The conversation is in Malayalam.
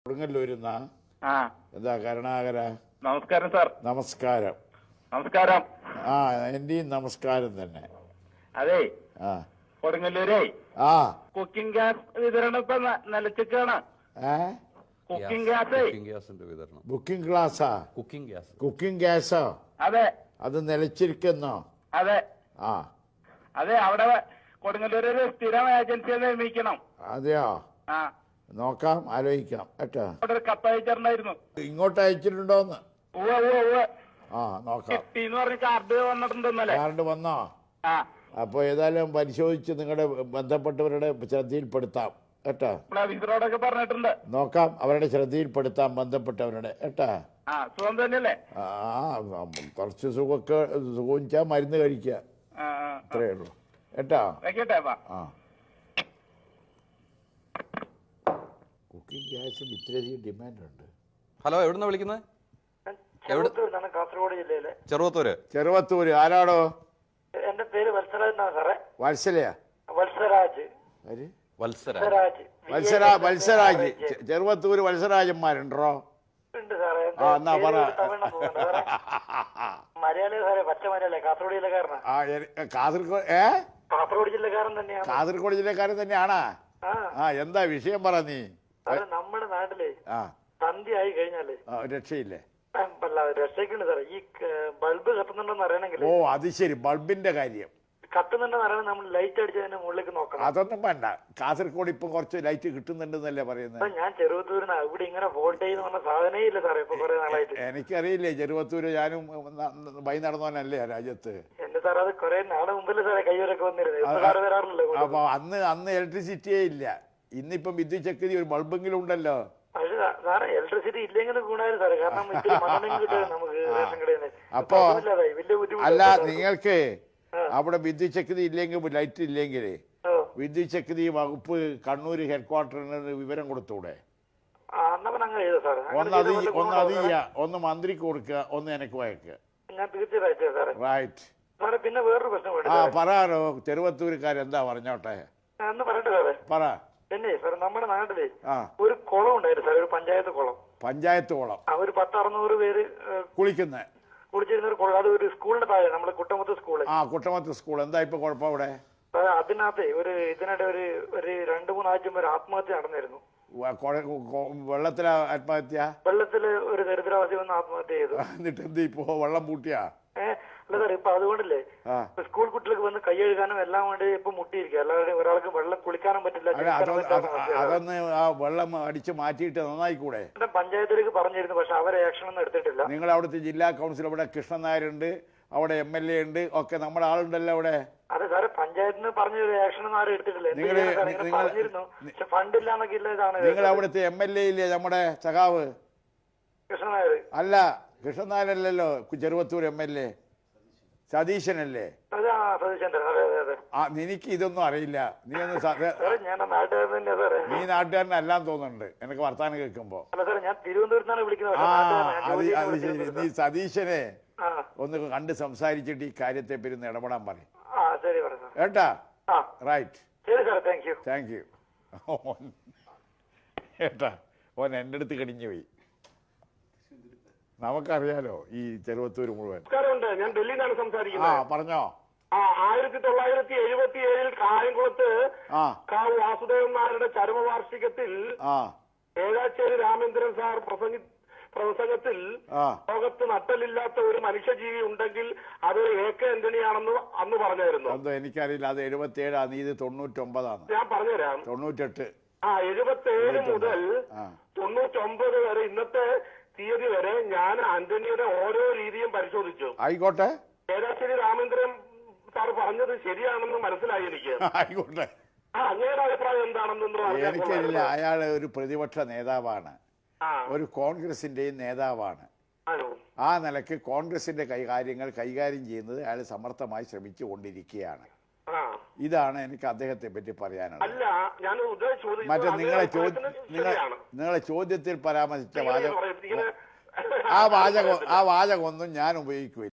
കൊടുങ്ങല്ലൂരുന്ന എന്താ കരുണാകര? നമസ്കാരം സാർ. നമസ്കാരം. നമസ്കാരം. എന്റെയും നമസ്കാരം തന്നെ. അതെ, കൊടുങ്ങല്ലൂരേ കുക്കിംഗ് ഗ്യാസ് വിതരണം ഇപ്പൊ നിലച്ചിക്കാണ്. കുക്കിംഗ് ഗ്യാസിന്റെ വിതരണം ബുക്കിംഗ് ഗ്ലാസാ? കുക്കിംഗ് ഗ്യാസോ? അതെ, അത് നിലച്ചിരിക്കുന്നോ? അതെ അതെ. അവിടെ കൊടുങ്ങല്ലൂർ ഒരു സ്ഥിരം ഏജൻസിയെ നിയമിക്കണം. അതെയോ? നോക്കാം, ആലോചിക്കാം കേട്ടോ. ഒരു കത്ത് അയച്ചിട്ടുണ്ടായിരുന്നു. ഇങ്ങോട്ട് അയച്ചിട്ടുണ്ടോന്ന്? നോക്കാം. കിട്ടിന്ന് പറഞ്ഞ കാർഡ് വന്നിട്ടുണ്ടെന്നല്ലേ? കാർഡ് വന്നോ? അപ്പൊ ഏതായാലും പരിശോധിച്ച് നിങ്ങളുടെ ബന്ധപ്പെട്ടവരുടെ ശ്രദ്ധയിൽപ്പെടുത്താം കേട്ടോ. ഓഫീസറോടൊക്കെ പറഞ്ഞിട്ടുണ്ട്. നോക്കാം, അവരുടെ ശ്രദ്ധയിൽപ്പെടുത്താം, ബന്ധപ്പെട്ടവരുടെ കേട്ടാ. സുഖം തന്നെയല്ലേ? കുറച്ച് സുഖിച്ചാ മരുന്ന് കഴിക്കുക, അത്രേ ഉള്ളൂ കേട്ടോ. കുക്കിംഗ് ഗ്യാസിന് ഇത്രയധികം ഡിമാൻഡ് ഉണ്ട്. ഹലോ, എവിടുന്നാ വിളിക്കുന്നത്? കാസർഗോഡ് ജില്ലയിലെ ചെറുവത്തൂര്. ആരാടോ? എന്റെ പേര് വത്സരാജ് എന്നാണ് സാറേ. വത്സലയാ? വത്സരാജ്. വത്സരാജ്. ചെറുവത്തൂര് വത്സരാജന്മാരുണ്ടോ? ഉണ്ട് സാറേ. എന്നാ പറ. മലയാളി സാറേ, പച്ച മലയാളി, കാസർഗോഡ് ജില്ലക്കാരനാ. കാസർഗോഡ് ജില്ലക്കാരൻ തന്നെയാണ്. കാസർഗോഡ് ജില്ലക്കാരൻ തന്നെയാണാ? എന്താ വിഷയം പറ നീ. നമ്മുടെ നാട്ടിലെ സന്ധ്യ ആയി കഴിഞ്ഞാല് രക്ഷയില്ലേ? രക്ഷയ്ക്കുണ്ട് സാറേ. ഈ ബൾബ് കത്തുന്നുണ്ടെന്ന് അറിയണമെങ്കിൽ. അത് ശരി, ബൾബിന്റെ കാര്യം കത്തുന്നുണ്ടെന്ന് അറിയണം. നമ്മൾ ലൈറ്റ് അടിച്ചതിന്റെ മുകളിലേക്ക് നോക്കണം. അതൊന്നും വേണ്ട. കാസർഗോഡ് ഇപ്പൊ കുറച്ച് ലൈറ്റ് കിട്ടുന്നുണ്ടെന്നല്ലേ പറയുന്നത്? ഞാൻ ചെറുവത്തൂരിന് ഇവിടെ ഇങ്ങനെ വോൾട്ടേജ് എന്ന് പറഞ്ഞ സാധനേ ഇല്ല സാറേ ഇപ്പൊ കുറെ നാളായിട്ട്. എനിക്കറിയില്ലേ, ചെറുവത്തൂര് ഞാനും വൈ നടന്നവനല്ലേ രാജ്യത്ത്. എന്റെ സാർ അത് കുറെ നാളെ മുമ്പിൽ സാറേ കയ്യൂരൊക്കെ വന്നിരുന്നു. അപ്പൊ അന്ന് ഇലക്ട്രിസിറ്റിയേ ഇല്ല. ഇന്നിപ്പം വിദ്യുത് ശക്തി ഒരു ബൾബെങ്കിലും ഉണ്ടല്ലോ. പക്ഷെ സാറേ ഇലക്ട്രിസിറ്റി ഇല്ലെങ്കിലും ഗുണമായിരുന്നു സാറേ. കാരണം നമുക്ക് റേഷൻ കടയിൽ അപ്പൊ അല്ല, നിങ്ങൾക്ക് അവിടെ വിദ്യുത് ശക്തി ഇല്ലെങ്കിൽ, ലൈറ്റ് ഇല്ലെങ്കിൽ വിദ്യുത് ശക്തി വകുപ്പ് കണ്ണൂർ ഹെഡ്ക്വാർട്ടറിന് വിവരം കൊടുത്തൂടെ? ഒന്ന് മന്ത്രിക്ക് കൊടുക്കുക, ഒന്ന് എനിക്ക് വയക്കുക. ഞാൻ തീർച്ചയായിട്ടും സാറേ. റൈറ്റ്. സാറേ പിന്നെ വേറൊരു പ്രശ്നം പറയാറോ? ചെറുവത്തൂരുകാരെന്താ പറഞ്ഞോട്ടെ? എന്ന് പറയട്ടെ സാറേ. പറ. പിന്നെ സാറേ, നമ്മുടെ നാട്ടില് ഒരു കുളം ഉണ്ടായിരുന്നു സാറേ, ഒരു പഞ്ചായത്ത് കുളം. പഞ്ചായത്ത് കുളം? ഒരു 10-600 പേര് കുളിച്ചിരുന്ന ഒരു കുളം. അത് ഒരു സ്കൂളിന്റെ താഴെ, നമ്മള് കുട്ടമത്ത് സ്കൂള്. കുട്ടമത്ത് സ്കൂൾ. എന്താ ഇപ്പൊ കുഴപ്പം അവിടെ? അതിനകത്ത് ഇതിനിടെ ഒരു 2-3 ആഴ്ച വരെ ആത്മഹത്യ നടന്നിരുന്നു. വെള്ളത്തിലാ ആത്മഹത്യ? വെള്ളത്തില് ഒരു ദരിദ്രവാസി വന്ന് ആത്മഹത്യ ചെയ്തു. എന്നിട്ട് എന്ത് ഇപ്പൊ വെള്ളം പൂട്ടിയാ? അല്ല സാർ, ഇപ്പൊ അതുകൊണ്ടല്ലേ സ്കൂൾ കുട്ടികൾക്ക് വന്ന് കൈ കഴുകാനും എല്ലാം വേണ്ടി ഇപ്പൊ മുട്ടിയിരിക്കുക. അല്ലാതെ ഒരാൾക്ക് വെള്ളം കുളിക്കാനും പറ്റില്ല. അതൊന്ന് ആ വെള്ളം അടിച്ചു മാറ്റിയിട്ട് നന്നായിക്കൂടെ? പഞ്ചായത്തിലേക്ക് പറഞ്ഞിരുന്നു, പക്ഷെ അവരെ ആക്ഷൻ ഒന്നും എടുത്തിട്ടില്ല. നിങ്ങൾ അവിടുത്തെ ജില്ലാ കൗൺസിൽ അവിടെ കൃഷ്ണൻ നായരുണ്ട്, അവിടെ MLA ഉണ്ട്, ഒക്കെ നമ്മുടെ ആളുണ്ടല്ലോ അവിടെ. അതെ സാറേ, പഞ്ചായത്തിന് പറഞ്ഞ ആക്ഷൻ ഒന്നും ആരും എടുത്തിട്ടില്ല. പറഞ്ഞിരുന്നു, പക്ഷെ ഫണ്ട് ഇല്ലാന്നൊക്കെ ഇല്ല. ഇതാണ് നിങ്ങൾ അവിടുത്തെ MLA ഇല്ലേ, നമ്മുടെ സഖാവ് കൃഷ്ണൻ നായർ? അല്ല, കൃഷ്ണൻ നായരല്ലല്ലോ, ചെറുവത്തൂർ MLA സതീശനല്ലേ? നിനക്ക് ഇതൊന്നും അറിയില്ല. നീ നാട്ടുകാരനെല്ലാം തോന്നുന്നുണ്ട് എനിക്ക് വർത്താനം കേൾക്കുമ്പോ. നീ സതീശനെ ഒന്ന് കണ്ട് സംസാരിച്ചിട്ട് ഈ കാര്യത്തെ പറ്റി ഇടപെടാൻ പറയും കേട്ടാ? റൈറ്റ്. Thank you. കേട്ടാ, ഓൻ എന്റെ അടുത്ത് കടിഞ്ഞു പോയി. നമുക്കറിയാലോ ഈ ചെറുവത്തൂര് മുഴുവൻ. ഞാൻ ഡൽഹിയിലാണ് സംസാരിക്കുന്നത്. പറഞ്ഞോ. 1977 കായംകുളത്ത് വാസുദേവൻ നായരുടെ ചരമവാർഷികത്തിൽ ഏഴാച്ചേരി രാമേന്ദ്രൻ സാർ പ്രസംഗത്തിൽ ലോകത്ത് നട്ടലില്ലാത്ത ഒരു മനുഷ്യജീവി ഉണ്ടെങ്കിൽ അത് AK ആന്റണിയാണെന്ന് അന്ന് പറഞ്ഞായിരുന്നു. എന്തോ എനിക്കറിയില്ല, അത് 77 നീ ഇത് 99. ഞാൻ പറഞ്ഞുതരാം. 98. 77 മുതൽ 99 വരെ ഇന്നത്തെ തീയതി വരെ ഞാൻ ആന്റണിയുടെ ഓരോ രീതിയും പരിശോധിച്ചു. ആയിക്കോട്ടെ. ഏഴാച്ചേരി രാമേന്ദ്രൻ സാർ പറഞ്ഞത് ശരിയാണെന്ന് മനസ്സിലായി എനിക്ക്. ആയിക്കോട്ടെ. അങ്ങയുടെ അഭിപ്രായം എന്താണെന്ന് എനിക്കറിയില്ല. അയാൾ ഒരു പ്രതിപക്ഷ നേതാവാണ്, ഒരു കോൺഗ്രസിന്റെയും നേതാവാണ്. ആ നിലയ്ക്ക് കോൺഗ്രസിന്റെ കാര്യങ്ങൾ കൈകാര്യം ചെയ്യുന്നത് അയാൾ സമർത്ഥമായി ശ്രമിച്ചുകൊണ്ടിരിക്കുകയാണ്. ഇതാണ് എനിക്ക് അദ്ദേഹത്തെ പറ്റി പറയാനുള്ളത്. മറ്റേ നിങ്ങളെ ചോദ്യത്തിൽ പരാമർശിച്ച വാചകം, ആ വാചകമൊന്നും ഞാൻ ഉപയോഗിക്കുകയില്ല.